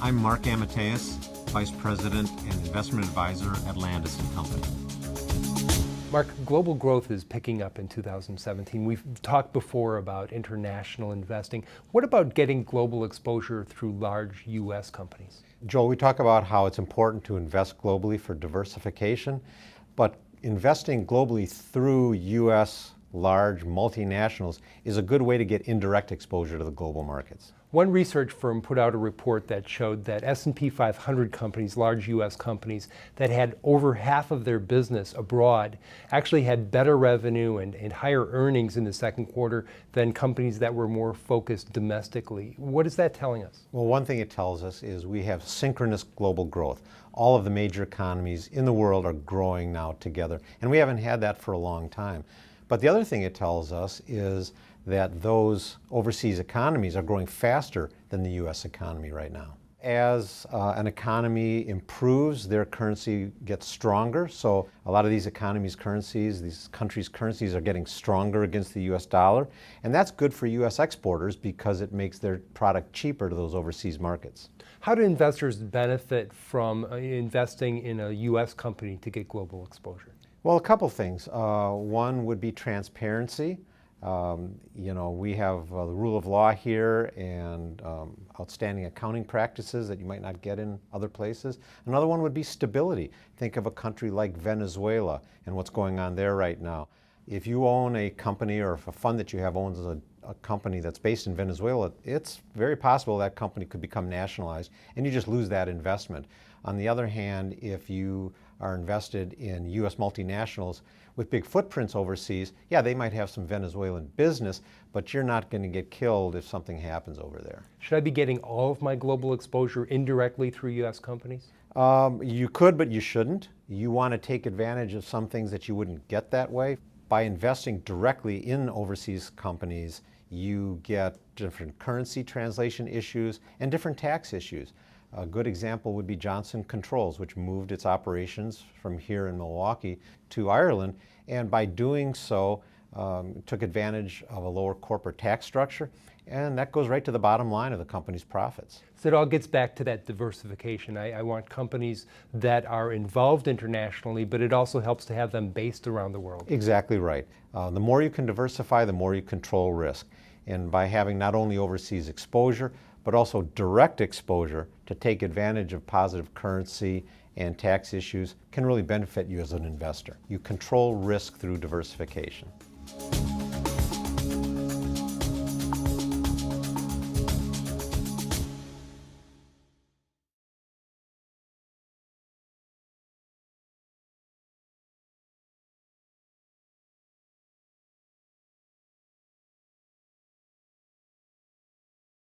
I'm Marc Amateis, Vice President and Investment Advisor at Landaas Company. Marc, global growth is picking up in 2017. We've talked before about international investing. What about getting global exposure through large U.S. companies? Joel, we talk about how it's important to invest globally for diversification, but investing globally through U.S. large multinationals is a good way to get indirect exposure to the global markets. One research firm put out a report that showed that S&P 500 companies, large U.S. companies, that had over half of their business abroad actually had better revenue and higher earnings in the second quarter than companies that were more focused domestically. What is that telling us? Well, one thing it tells us is we have synchronous global growth. All of the major economies in the world are growing now together, and we haven't had that for a long time. But the other thing it tells us is that those overseas economies are growing faster than the U.S. economy right now. As an economy improves, their currency gets stronger. So a lot of these economies' currencies, these countries' currencies are getting stronger against the U.S. dollar. And that's good for U.S. exporters because it makes their product cheaper to those overseas markets. How do investors benefit from investing in a U.S. company to get global exposure? Well, a couple things. One would be transparency. We have the rule of law here and outstanding accounting practices that you might not get in other places. Another one would be stability. Think of a country like Venezuela and what's going on there right now. If you own a company or if a fund that you have owns a company that's based in Venezuela, it's very possible that company could become nationalized and you just lose that investment. On the other hand, if you are invested in U.S. multinationals with big footprints overseas, yeah, they might have some Venezuelan business, but you're not going to get killed if something happens over there. Should I be getting all of my global exposure indirectly through U.S. companies? You could, but you shouldn't. You want to take advantage of some things that you wouldn't get that way. By investing directly in overseas companies, you get different currency translation issues and different tax issues. A good example would be Johnson Controls, which moved its operations from here in Milwaukee to Ireland, and by doing so, took advantage of a lower corporate tax structure, and that goes right to the bottom line of the company's profits. So it all gets back to that diversification. I want companies that are involved internationally, but it also helps to have them based around the world. Exactly right. The more you can diversify, the more you control risk. And by having not only overseas exposure, but also direct exposure to take advantage of positive currency and tax issues can really benefit you as an investor. You control risk through diversification.